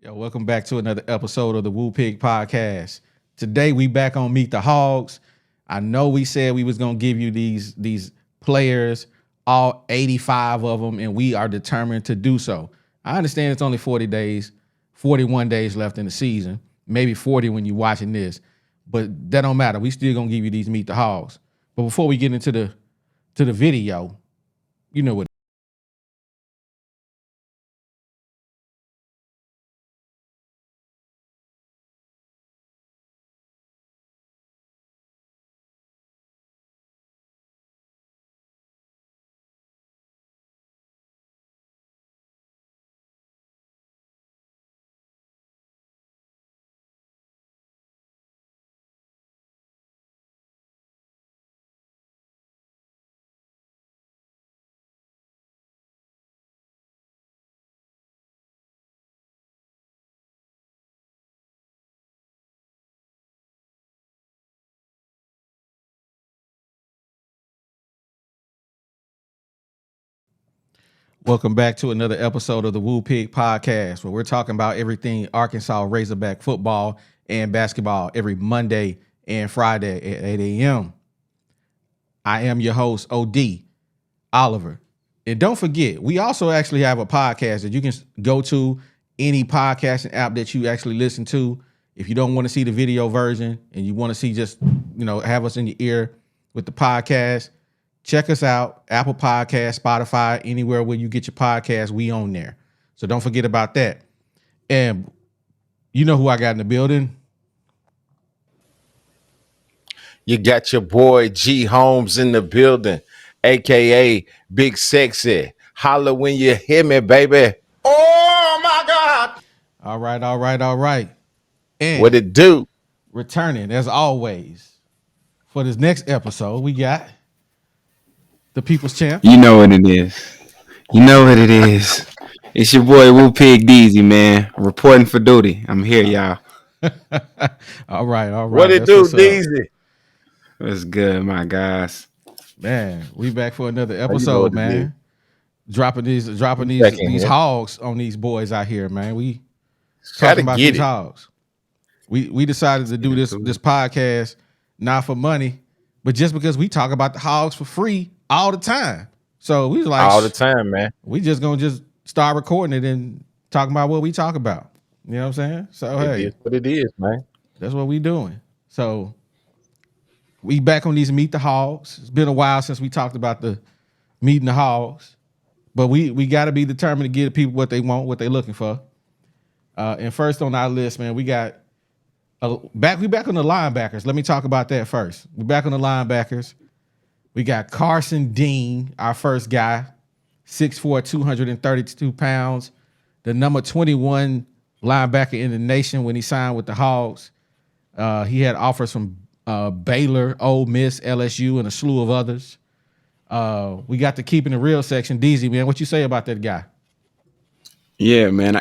Yo, welcome back to another episode of the Woo Pig Podcast. Today we back on Meet the Hogs. I know we said we was gonna give you these players, all 85 of them, and we are determined to do so. I understand it's only 40 days, 41 days left in the season, maybe 40 when you're watching this, but that don't matter. We still gonna give you these Meet the Hogs. But before we get into the video, you know what. Welcome back to another episode of the Woo Pig Podcast, where we're talking about everything Arkansas Razorback football and basketball every Monday and Friday at 8 a.m. I am your host, OD Oliver. And don't forget, we also actually have a podcast that you can go to any podcasting app that you actually listen to. If you don't want to see the video version and you want to see just, have us in your ear with the podcast, check us out, Apple Podcast, Spotify, anywhere where you get your podcast, we on there. So don't forget about that. And you know who I got in the building? You got your boy G Holmes in the building, aka Big Sexy. Holla when you hear me, baby. Oh my God. All right. And What it do? returning, as always, for this next episode, we got the People's Champ. You know what it is. You know what it is. It's your boy Woo Pig Deezy, man. Reporting for duty. I'm here, y'all. All right. What it That's do, what's up. Deezy? What's good, my guys? Man, we back for another know episode, what it man. Dropping these Back in these here. hogs on these boys out here, man. We Gotta talking about get these it. hogs. We decided to do this podcast not for money, but just because we talk about the hogs for free all the time. So we was like, All the time, man. we just gonna start recording it and talking about what we talk about. You know what I'm saying? So It hey, is what it is, man. that's what we doing. So we back on these Meet the Hogs. It's been a while since we talked about the meeting the hogs, but we got to be determined to give people what they want, what they looking for. And first on our list, man, we got back on the linebackers. Let me talk about that first. We're back on the linebackers. We got Carson Dean, our first guy, 6'4", 232 pounds, the number 21 linebacker in the nation when he signed with the Hogs. He had offers from Baylor, Ole Miss, LSU, and a slew of others. We got the keeping the real section. DZ, man, what you say about that guy? Yeah, man.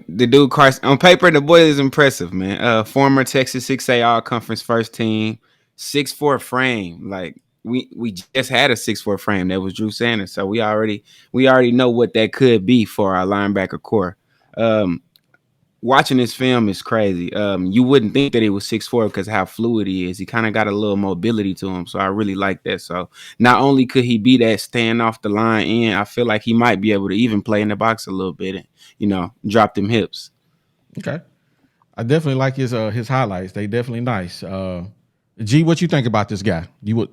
The dude Carson, on paper, the boy is impressive, man. Former Texas 6A All Conference first team, 6'4" frame. Like we just had a 6'4" frame that was Drew Sanders, so we already know what that could be for our linebacker core. Watching this film is crazy. You wouldn't think that he was 6'4" because of how fluid he is. He kind of got a little mobility to him, so I really like that. So not only could he be that stand off the line in, I feel like he might be able to even play in the box a little bit and, drop them hips. Okay. I definitely like his highlights. They definitely nice. G, what you think about this guy? You would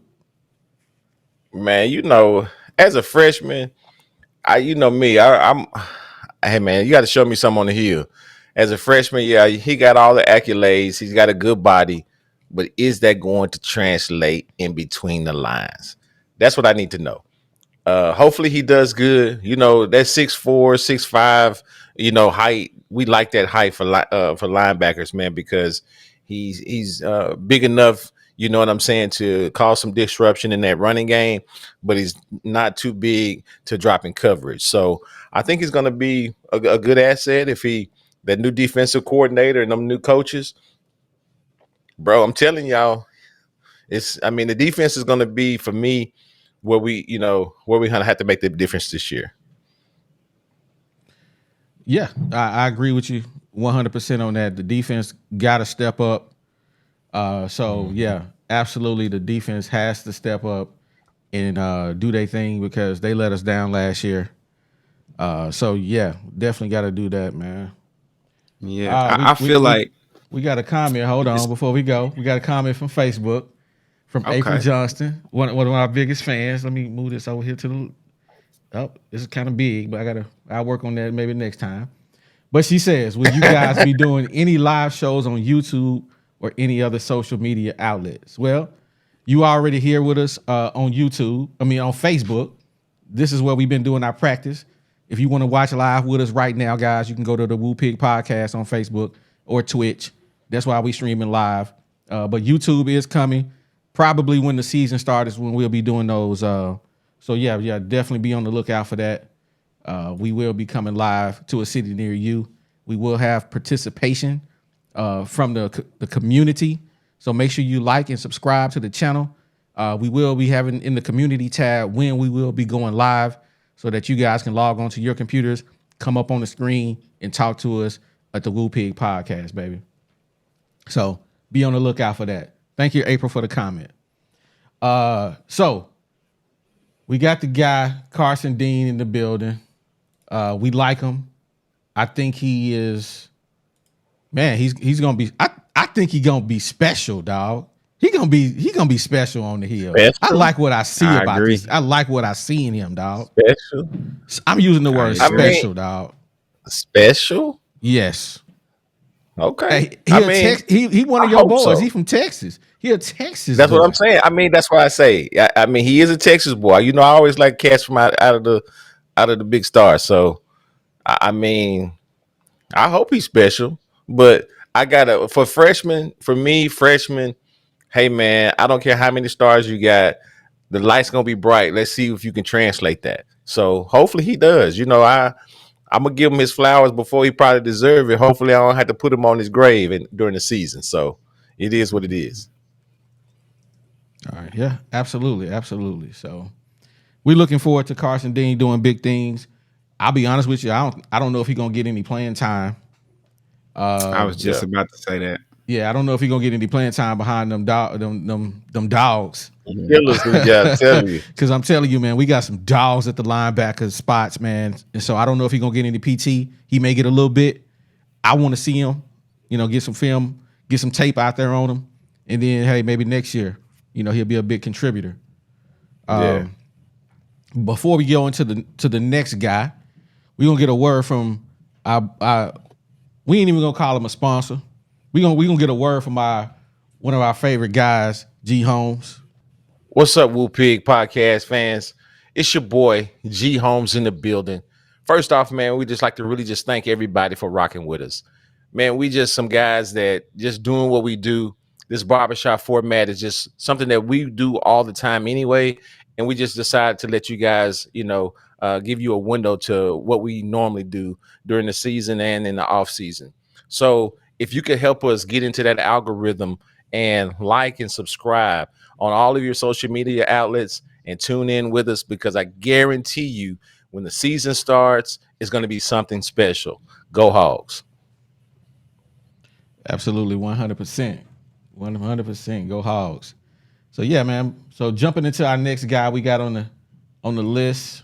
Man, as a freshman, you know me, I'm hey man, you got to show me something on the hill. As a freshman, yeah, he got all the accolades. He's got a good body, but is that going to translate in between the lines? That's what I need to know. Hopefully he does good. That 6'4", 6'5", height. We like that height for linebackers, man, because he's big enough. You know what I'm saying, to cause some disruption in that running game, but he's not too big to drop in coverage. So I think he's going to be a good asset if that new defensive coordinator and them new coaches, bro. I'm telling y'all, the defense is going to be, for me, where we're going to have to make the difference this year. Yeah, I agree with you 100% on that. The defense got to step up. So Mhm. yeah, absolutely, the defense has to step up and do their thing because they let us down last year. So yeah, definitely got to do that, man. Yeah, We I we feel we like we got a comment. Hold on, it's before we go, we got a comment from Facebook from April okay. Johnston, one of our biggest fans. Let me move this over here to the. Oh, this is kind of big, but I'll work on that maybe next time. But she says, will you guys be doing any live shows on YouTube or any other social media outlets? Well, you already here with us on YouTube. I mean, on Facebook. This is where we've been doing our practice. If you want to watch live with us right now, guys, you can go to the Woo Pig Podcast on Facebook or Twitch. That's why we streaming live. But YouTube is coming. Probably when the season starts is when we'll be doing those. So yeah, definitely be on the lookout for that. We will be coming live to a city near you. We will have participation from the community. So make sure you like and subscribe to the channel. We will be having in the community tab when we will be going live so that you guys can log onto your computers, come up on the screen and talk to us at the Woo Pig Podcast, baby. So be on the lookout for that. Thank you, April, for the comment. So we got the guy, Carson Dean, in the building. We like him. I think he is, man, he's gonna be I think he's gonna be special, dog. He gonna be special on the hill. I Special, like what I see I about this. agree. I like what I see in him, dog. special. I'm using the I word I agree. mean, special, dog. special. Yes. Okay. Hey, I mean, he one I of your hope boys. He so. from Texas. He a Texas That's what I'm boy. saying. I mean, that's why I say. I mean, he is a Texas boy. You know, I always like cats from out of the big stars. So I mean, I hope he's special. But I gotta for freshmen, for me, freshman. Hey man, I don't care how many stars you got. The light's gonna be bright. Let's see if you can translate that. So hopefully he does. You know, I'm gonna give him his flowers before he probably deserve it. Hopefully I don't have to put him on his grave during the season. So it is what it is. All right. Yeah, absolutely. Absolutely. So we're looking forward to Carson Dean doing big things. I'll be honest with you. I don't know if he's gonna get any playing time. I was Yeah. just about to say that. Yeah, I don't know if he's gonna get any playing time behind them dogs. Killers, yeah, I'm telling you. Because I'm telling you, man, we got some dogs at the linebacker spots, man. And so I don't know if he's gonna get any PT. He may get a little bit. I want to see him, get some film, get some tape out there on him, and then hey, maybe next year, he'll be a big contributor. Yeah. Before we go into the next guy, we're gonna get a word from our we ain't even gonna call him a sponsor. We gonna get a word from one of our favorite guys, G Holmes. What's up, Woo Pig podcast fans? It's your boy G Holmes in the building. First off, man, we just like to really just thank everybody for rocking with us. Man, we just some guys that just doing what we do. This barbershop format is just something that we do all the time anyway, and we just decided to let you guys, give you a window to what we normally do during the season and in the off season. So if you could help us get into that algorithm and like and subscribe on all of your social media outlets and tune in with us because I guarantee you when the season starts, it's going to be something special. Go Hogs. Absolutely, 100%, 100%. Go Hogs. So yeah, man. So jumping into our next guy, we got on the list.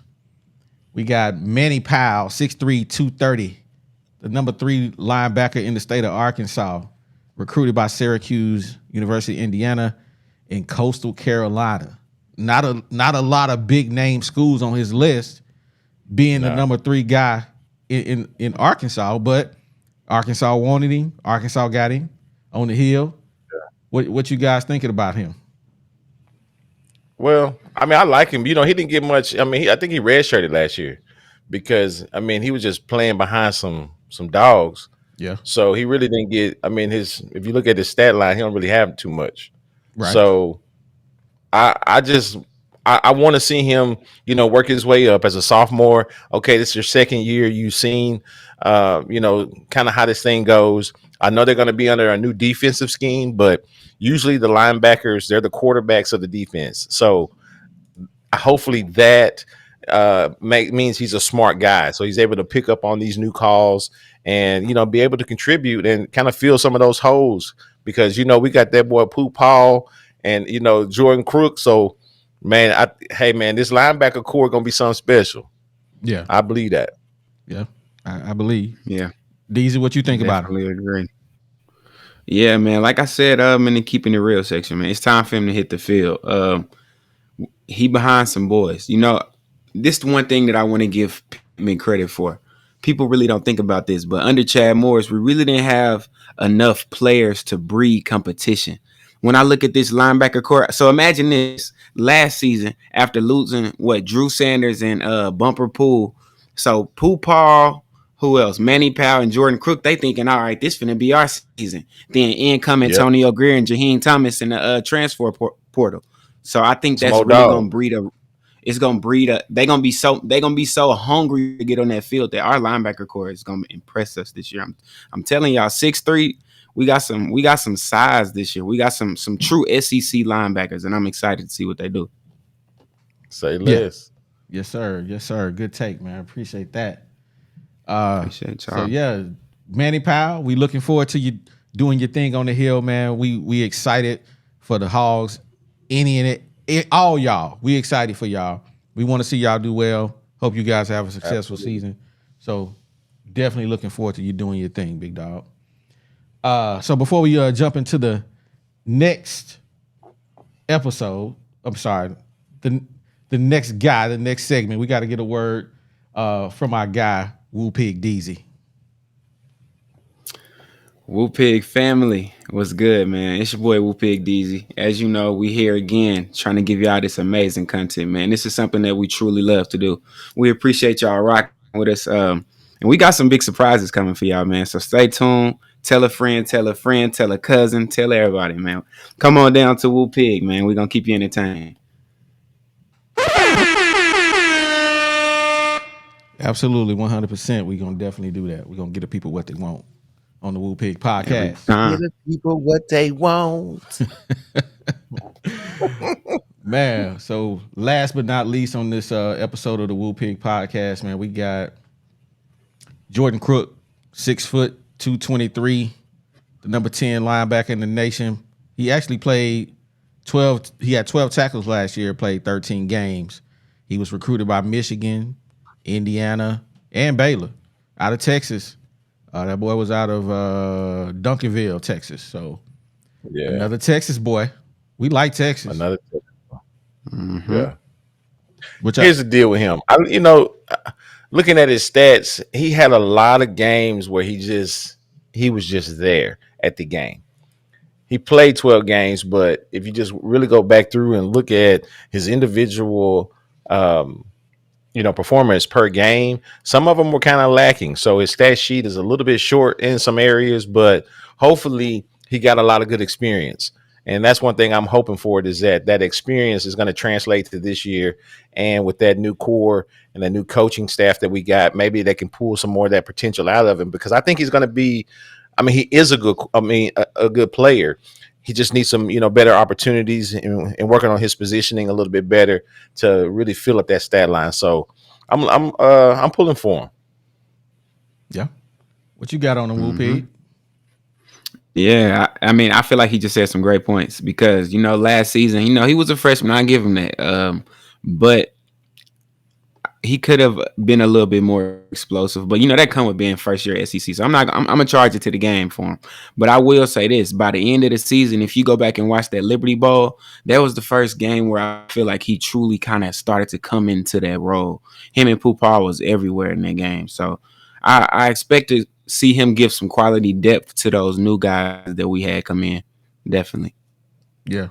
We got Manny Powell, 6'3", 230, the number 3 linebacker in the state of Arkansas, recruited by Syracuse University, Indiana, in Coastal Carolina. Not a lot of big name schools on his list, being the No. number 3 guy in Arkansas, but Arkansas wanted him. Arkansas got him on the hill. What you guys thinking about him? Well, I mean, I like him. You know, he didn't get much. I mean, I think he redshirted last year because I mean he was just playing behind some dogs. Yeah. So he really didn't get. I mean, his if you look at his stat line, he don't really have too much. Right. So I just I want to see him, work his way up as a sophomore. Okay, this is your second year. You've seen, kind of how this thing goes. I know they're going to be under a new defensive scheme, but usually the linebackers they're the quarterbacks of the defense. So hopefully that means he's a smart guy. So he's able to pick up on these new calls and be able to contribute and kind of fill some of those holes because we got that boy Pooh Paul and Jordan Crook. So man, hey man, this linebacker core gonna be something special. Yeah, I believe that. yeah, I believe. Yeah, Deezy, what you think about him? definitely agree. Yeah, man. Like I said, in the keeping it real section, man, it's time for him to hit the field. He behind some boys. This is the one thing that I want to give me credit for. People really don't think about this, but under Chad Morris, we really didn't have enough players to breed competition. When I look at this linebacker core, so imagine this last season after losing Drew Sanders and Bumper Pool. So Pooh Paul, who else? Manny Powell and Jordan Crook, they thinking, all right, this finna be our season. Then in come Yep. Antonio Greer and Jaheim Thomas in the transfer portal. So I think Some that's old really dog. gonna breed a. It's gonna breed a. They're gonna be so hungry to get on that field that our linebacker core is gonna impress us this year. I'm telling y'all, 6'3", we got some size this year. We got some true SEC linebackers, and I'm excited to see what they do. Say less. Yes, sir. Yes, sir. Good take, man. Appreciate that. Appreciate y'all. So yeah, Manny Powell, we looking forward to you doing your thing on the hill, man. We excited for the Hogs. All y'all. We excited for y'all. We want to see y'all do well. Hope you guys have a successful season. So definitely looking forward to you doing your thing, big dog. So before we jump into the next episode, I'm sorry, the next guy, the next segment, we got to get a word from our guy, Woo Pig Deezy. Woo Pig family, what's good, man? It's your boy Woo Pig Deezy. As you know, we here again trying to give y'all this amazing content, man. This is something that we truly love to do. We appreciate y'all rocking with us, and we got some big surprises coming for y'all, man. So stay tuned. Tell a friend, tell a friend, tell a cousin, tell everybody, man. Come on down to Woo Pig, man. We're gonna keep you entertained. Absolutely, 100%. We're going to definitely do that. We're going to get the people what they want on the Woo Pig Every podcast. time. Give the people what they want. Man, so last but not least on this episode of the Woo Pig podcast, man, we got Jordan Crook, 6 foot, 223, the number 10 linebacker in the nation. He actually played 12. He had 12 tackles last year, played 13 games. He was recruited by Michigan, Indiana, and Baylor out of Texas. That boy was out of Duncanville, Texas. So Yeah. another Texas boy. We like Texas. Another. Mm-hmm. Yeah. Which Here's the deal with him. Looking at his stats, he had a lot of games where he was just there at the game. He played 12 games, but if you just really go back through and look at his individual performance per game, some of them were kind of lacking. So his stat sheet is a little bit short in some areas, but hopefully he got a lot of good experience. And that's one thing I'm hoping for, is that experience is going to translate to this year. And with that new core and the new coaching staff that we got, maybe they can pull some more of that potential out of him, because I think he's going to be, he is a good player. He just needs some, better opportunities and working on his positioning a little bit better to really fill up that stat line. So I'm pulling for him. Yeah. What you got on the Woo Pig? Yeah, I feel like he just said some great points because, last season, he was a freshman. I give him that. But he could have been a little bit more explosive. But, that come with being first year SEC. So I'm going to charge it to the game for him. But I will say this. By the end of the season, if you go back and watch that Liberty Bowl, that was the first game where I feel like he truly kind of started to come into that role. Him and Pooh Paul was everywhere in that game. So I expect to see him give some quality depth to those new guys that we had come in. Definitely. Yeah.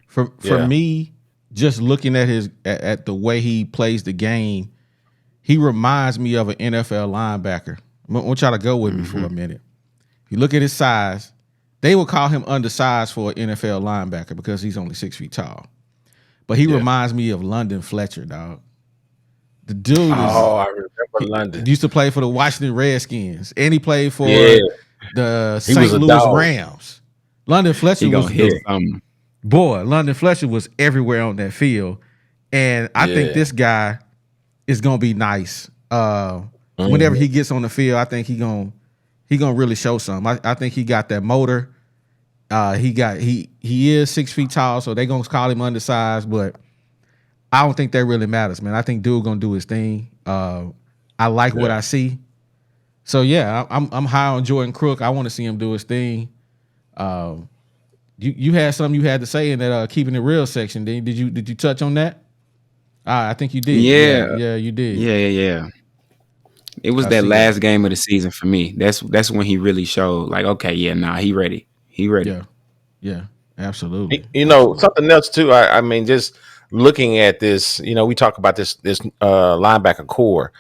For me, just looking at at the way he plays the game, he reminds me of an NFL linebacker. I want y'all to go with me for a minute. If you look at his size, they would call him undersized for an NFL linebacker because he's only 6 feet tall. But he reminds me of London Fletcher, dog. The dude I remember London. used to play for the Washington Redskins, and he played for the He St. was a Louis dog. Rams. London Fletcher He was gonna hit something. boy. London Fletcher was everywhere on that field, and I think this guy is gonna be nice. Whenever Mhm. he gets on the field, I think he gonna really show something. I think he got that motor. He is 6 feet tall, so they gonna call him undersized, but I don't think that really matters, man. I think dude gonna do his thing. I like what Yeah. I see. So yeah, I'm high on Jordan Crook. I want to see him do his thing. You had something you had to say in that keeping it real section. Did you touch on that? I think you did. Yeah, Yeah, you did. yeah. It was I that see that. last game of the season for me. That's when he really showed like, okay, yeah, nah, he ready. He ready. Yeah, yeah, absolutely, You know, absolutely. something else too. I mean, just looking at this, we talk about this linebacker core.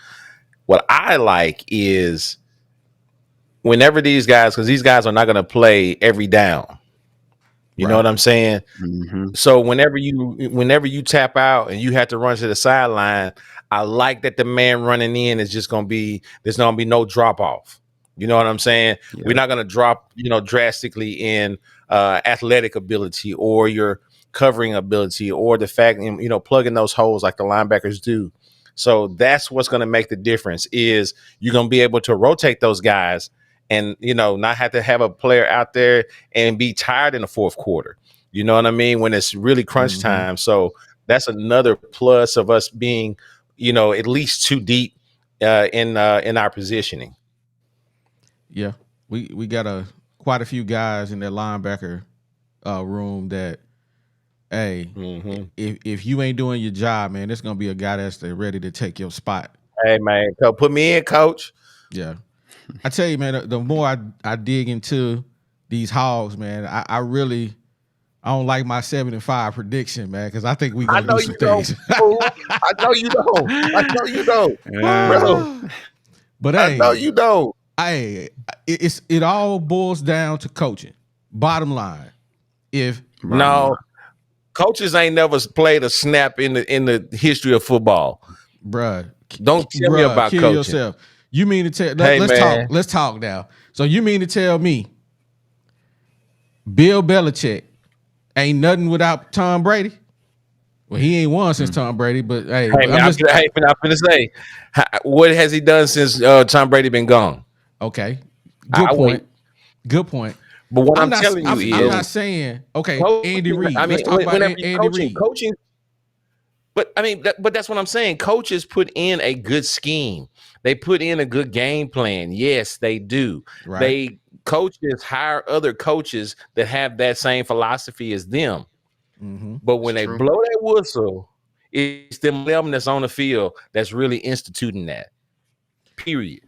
What I like is whenever these guys, because these guys are not going to play every down. You know Right. what I'm saying? Hmm. So whenever you tap out and you have to run to the sideline, I like that the man running in is just gonna be there's gonna be no drop off. You know what I'm saying? We're Yeah. not gonna drop, drastically in athletic ability or your covering ability or the fact plugging those holes like the linebackers do. So that's what's gonna make the difference is you're gonna be able to rotate those guys and not have to have a player out there and be tired in the fourth quarter. You know what I mean? When it's really crunch Mm-hmm. time. So that's another plus of us being, at least too deep in our positioning. Yeah, we got quite a few guys in that linebacker room that, hey, Hmm. if you ain't doing your job, man, there's gonna be a guy that's there ready to take your spot. Hey man, put me in, coach. Yeah, I tell you, man, the more I dig into these hogs, man, I don't like my 7-5 prediction, man, because I think we I gonna know do you some don't, things. fool. I know you don't. I know you don't, bro. But I know hey, you don't. it all boils down to coaching. Bottom line, if Bottom No, line. coaches ain't never played a snap in the history of football. bruh, Don't tell me bruh, about kill coaching. yourself. You mean to tell? Hey Let's talk. man, Let's talk now. So you mean to tell me Bill Belichick ain't nothing without Tom Brady? Well, he ain't won since Tom Brady, but hey, hey but man, I'm just I'm finna say, what has he done since Tom Brady been gone? okay. I Good wait. point. Good point. But what I'm I'm not. telling you I'm is not saying okay. Andy coaching. I Reid. Let's mean, talk about whenever you Andy coaching, Reid. coaching. But I mean, but that's what I'm saying. Coaches put in a good scheme. They put in a good game plan. Yes, they do. Right. They coaches hire other coaches that have that same philosophy as them. Mm-hmm. But It's when they true. blow that whistle, it's them that's on the field that's really instituting that. Period.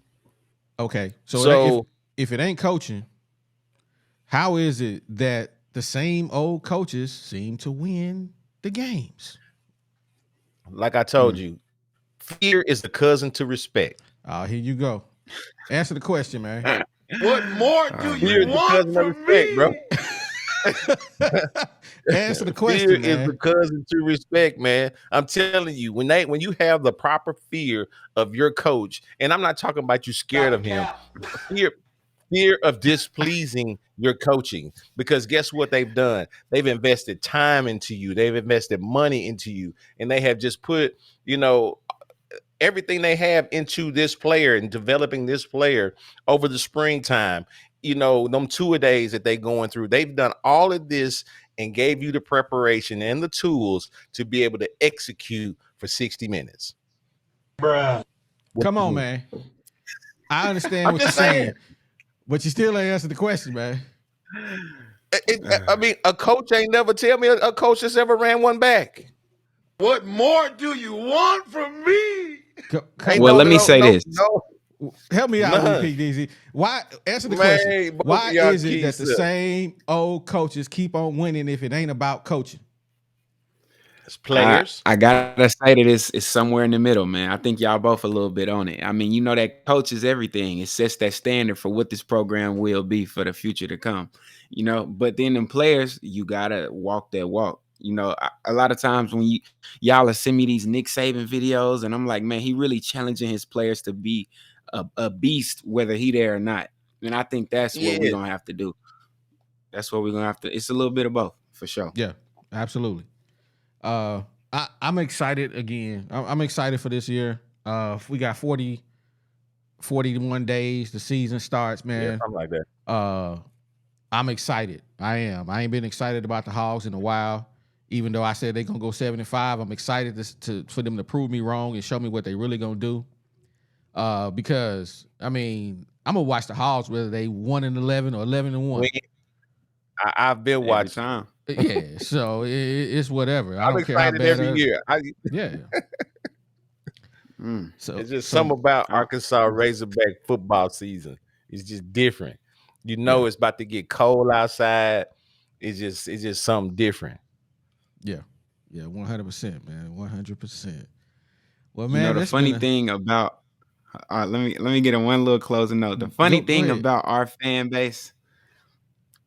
Okay. So So, if it ain't coaching, how is it that the same old coaches seem to win the games? like I told Mm. you, fear is the cousin to respect. Here you go. Answer the question, man. What more do Oh you Fear is man. the want cousin of from respect, bro. me? Answer the Fear question, is the man. cousin to respect, man. I'm telling you, when you have the proper fear of your coach, and I'm not talking about you scared Stop the of him, cap. fear fear of displeasing your coaching. Because guess what they've done? They've invested time into you, they've invested money into you, and they have just put, you know, everything they have into this player and developing this player over the springtime. Them 2 days that they going through, they've done all of this and gave you the preparation and the tools to be able to execute for 60 minutes. Bruh. What Come you on, mean? man. I understand I'm what you're just saying. saying, but you still ain't answered the question, man. I mean, a coach ain't never tell me a coach that's ever ran one back. What more do you want from me? Come Ain't Well, no, let on. me no, say no, this. no, Help me out real none. quick, DZ. Why answer the question? Man, both of Why y'all is it that keys the up. same old coaches keep on winning if it ain't about coaching? It's I players. I gotta say that it's somewhere in the middle, man. I think y'all both a little bit on it. I mean, you know that coach is everything. It sets that standard for what this program will be for the future to come. But then in players, you gotta walk that walk. A lot of times when y'all are send me these Nick Saban videos, and I'm like, man, he really challenging his players to be a beast, whether he there or not. And I think that's what we're Yeah. gonna have to do. That's what we're gonna have to. It's a little bit of both for sure. Yeah, absolutely. Uh, I'm excited again. I'm excited for this year. We got 41 days. The season starts, Yeah, man. something like that. I'm excited. I am. I ain't been excited about the Hogs in a while. Even though I said they're gonna go 7-5, I'm excited for them to prove me wrong and show me what they really gonna do. Because I mean, I'm gonna watch the Hogs whether they 1-11 or 11-1. I've been Every watching. time. Yeah, so it's whatever. I I'm don't care how excited bad. every year. Yeah. So It's just something about Arkansas Razorback football season. It's just different. You know, it's about to get cold outside. It's just something different. Yeah, 100%, man, 100%. Well, You know, man, the funny thing about let me get in one little closing note. The funny thing about our fan base,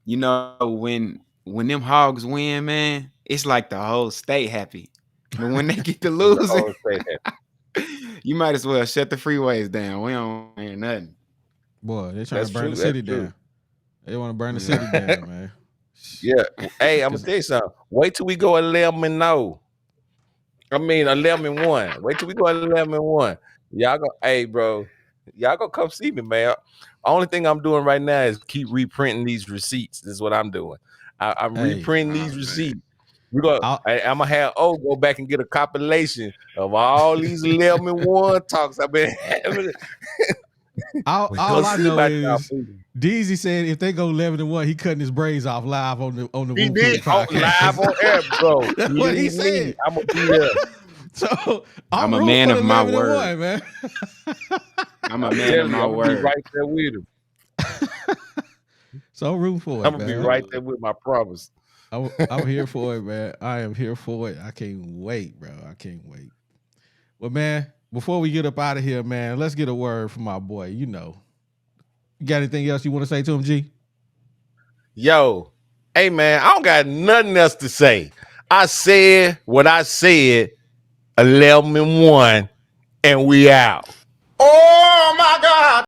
you know, when them Hogs win, man, it's like the whole state happy. But when they get to losing, you might as well shut the freeways down. We don't hear nothing. Boy, they're trying to burn the city down. They want to burn the city down, man. Yeah. Hey, I'm gonna tell you something. Wait till we go 11-0. I mean 11-1. Wait till we go 11-1. Y'all go, hey, bro. Y'all go come see me, man. Only thing I'm doing right now is keep reprinting these receipts. This is what I'm doing. I'm reprinting these receipts. I'm gonna have go back and get a compilation of all these 11-1 talks I've been having. All I know is Deezy said if they go 11-1, he cutting his braids off live on the He Room did podcast. live on air, bro. That's what he said. I'm gonna be there. So I'm a man of my word, man. I'm a man of my word. I'm gonna be right there with him. So room for it. I'm gonna be right there with my promise. I'm here for it, man. I am here for it. I can't wait, bro. I can't wait. Well, man, before we get up out of here, man, let's get a word from my boy. You know, you got anything else you want to say to him, G? Yo, hey, man, I don't got nothing else to say. I said what I said, 11-1, and we out. Oh my God.